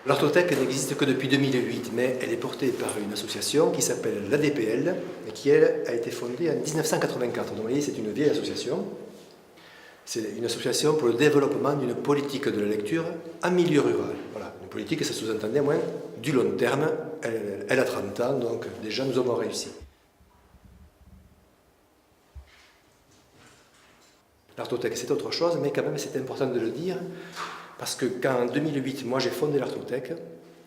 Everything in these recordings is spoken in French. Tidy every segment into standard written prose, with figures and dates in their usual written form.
L'Artothèque n'existe que depuis 2008, mais elle est portée par une association qui s'appelle l'ADPL et qui, elle, a été fondée en 1984. Donc, vous voyez, c'est une vieille association. C'est une association pour le développement d'une politique de la lecture en milieu rural. Voilà, une politique, ça sous-entendait moins du long terme. Elle a 30 ans, donc déjà nous avons réussi. L'Artothèque, c'est autre chose, mais quand même c'est important de le dire, parce que quand en 2008, moi j'ai fondé l'Artothèque,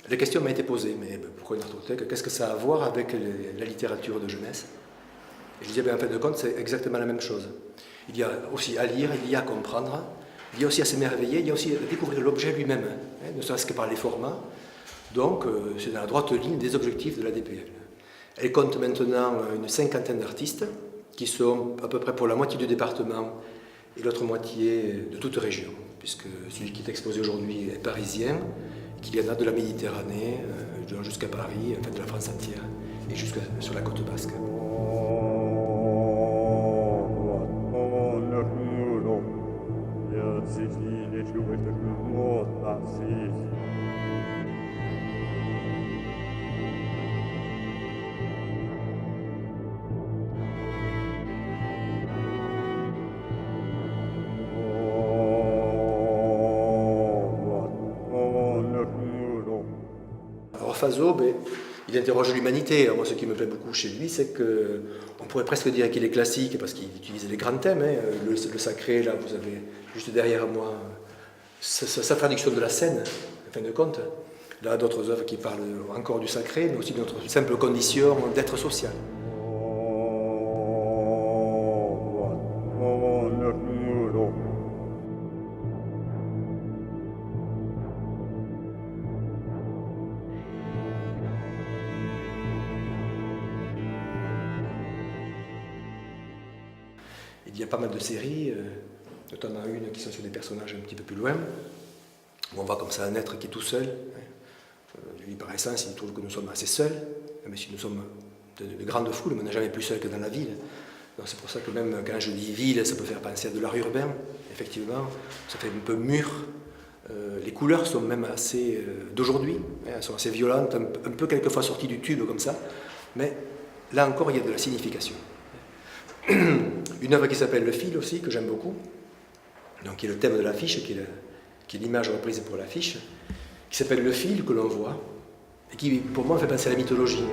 la question m'a été posée, mais pourquoi une Artothèque? Qu'est-ce que ça a à voir avec la littérature de jeunesse? Et je disais, en fin de compte, c'est exactement la même chose. Il y a aussi à lire, il y a à comprendre, il y a aussi à s'émerveiller, il y a aussi à découvrir l'objet lui-même, hein, ne serait-ce que par les formats. Donc, c'est dans la droite ligne des objectifs de la DPL. Elle compte maintenant une cinquantaine d'artistes, qui sont à peu près pour la moitié du département et l'autre moitié de toute région, puisque celui qui est exposé aujourd'hui est parisien, qu'il y en a de la Méditerranée, jusqu'à Paris, en fait de la France entière, et jusque sur la côte basque. Alors Faso, il interroge l'humanité. Moi, ce qui me plaît beaucoup chez lui, c'est qu'on pourrait presque dire qu'il est classique, parce qu'il utilise les grands thèmes. Hein. Le sacré, là, vous avez juste derrière moi sa traduction de la scène, en fin de compte. Là, d'autres œuvres qui parlent encore du sacré, mais aussi de notre simple condition d'être social. Il y a pas mal de séries, notamment une qui sont sur des personnages un petit peu plus loin, où on voit comme ça un être qui est tout seul. Lui, par essence, il trouve que nous sommes assez seuls, même si nous sommes de grandes foules, mais on n'est jamais plus seul que dans la ville. C'est pour ça que même quand je dis ville, ça peut faire penser à de l'art urbain, effectivement, ça fait un peu mûr. Les couleurs sont même assez d'aujourd'hui, elles sont assez violentes, un peu quelquefois sorties du tube comme ça, mais là encore il y a de la signification. Une œuvre qui s'appelle Le Fil aussi, que j'aime beaucoup, donc qui est le thème de l'affiche, qui est l'image reprise pour l'affiche, qui s'appelle Le Fil que l'on voit, et qui pour moi fait penser à la mythologie.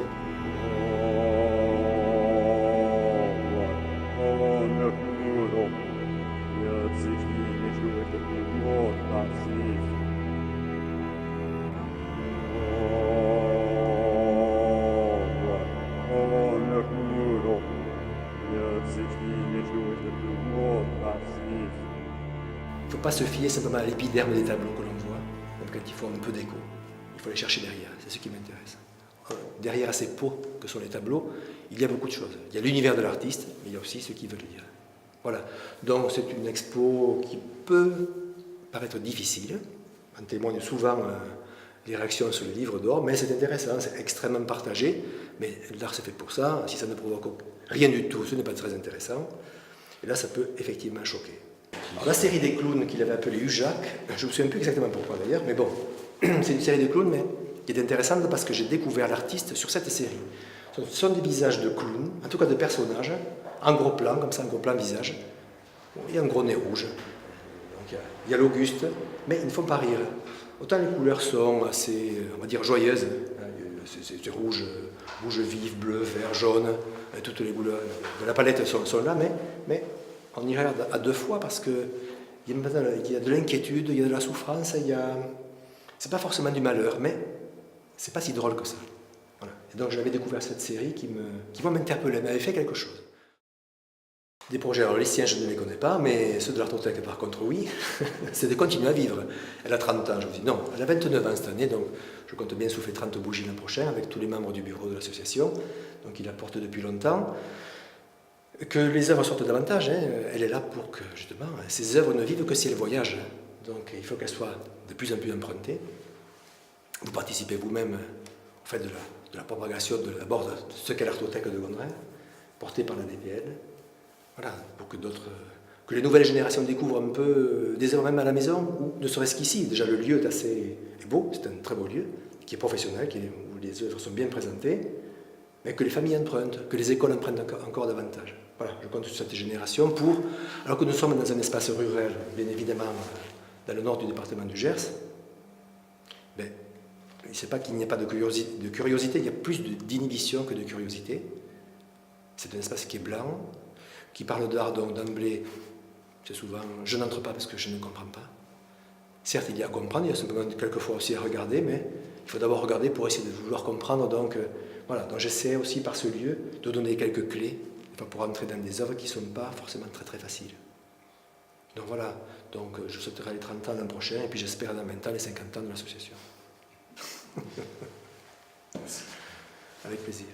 Il ne faut pas se fier simplement à l'épiderme des tableaux que l'on voit, même quand ils font un peu d'écho. Il faut aller chercher derrière, c'est ce qui m'intéresse. Derrière ces pots que sont les tableaux, il y a beaucoup de choses. Il y a l'univers de l'artiste, mais il y a aussi ce qu'il veut lire. Voilà, donc c'est une expo qui peut paraître difficile, en témoignent souvent les réactions sur le livre d'or, mais c'est intéressant, c'est extrêmement partagé, mais l'art c'est fait pour ça, si ça ne provoque rien du tout, ce n'est pas très intéressant, et là ça peut effectivement choquer. Alors, la série des clowns qu'il avait appelée Ujac, je ne me souviens plus exactement pourquoi d'ailleurs, mais bon, c'est une série de clowns, mais qui est intéressante parce que j'ai découvert l'artiste sur cette série. Ce sont des visages de clowns, en tout cas de personnages, en gros plan, comme ça, en gros plan visage, et un gros nez rouge. Donc, il y a l'Auguste, mais ils ne font pas rire. Autant les couleurs sont assez, on va dire, joyeuses, c'est rouge, rouge vif, bleu, vert, jaune, toutes les couleurs de la palette sont là, mais on y regarde à deux fois parce qu'il y a de l'inquiétude, il y a de la souffrance, c'est pas forcément du malheur, mais c'est pas si drôle que ça. Voilà. Et donc j'avais découvert cette série qui m'interpellait, m'avait fait quelque chose. Des projets, alors les siens je ne les connais pas, mais ceux de l'Artothèque par contre oui, c'est de continuer à vivre. Elle a 30 ans, je me dis non, elle a 29 ans cette année, donc je compte bien souffler 30 bougies l'an prochain avec tous les membres du bureau de l'association, donc il la porte depuis longtemps. Que les œuvres sortent davantage, hein. Elle est là pour que justement ces œuvres ne vivent que si elles voyagent, donc il faut qu'elles soient de plus en plus empruntées. Vous participez vous-même au fait de la propagation d'abord de ce qu'est l'Artothèque de Gondrin, portée par la DPL, voilà, pour que d'autres que les nouvelles générations découvrent un peu des œuvres même à la maison, ou ne serait-ce qu'ici. Déjà, le lieu est assez beau, c'est un très beau lieu, qui est professionnel, où les œuvres sont bien présentées, mais que les familles empruntent, que les écoles empruntent encore davantage. Voilà, je compte sur cette génération pour, alors que nous sommes dans un espace rural, bien évidemment, dans le nord du département du Gers, ben, il ne sait pas qu'il n'y a pas de curiosité, il y a plus d'inhibition que de curiosité. C'est un espace qui est blanc, qui parle d'art, donc d'emblée, c'est souvent « je n'entre pas parce que je ne comprends pas ». Certes, il y a à comprendre, il y a simplement quelquefois aussi à regarder, mais il faut d'abord regarder pour essayer de vouloir comprendre. Donc voilà, donc j'essaie aussi par ce lieu de donner quelques clés pour entrer dans des œuvres qui ne sont pas forcément très très faciles. Donc voilà, donc je souhaiterai les 30 ans l'an prochain, et puis j'espère dans 20 ans les 50 ans de l'association. Avec plaisir.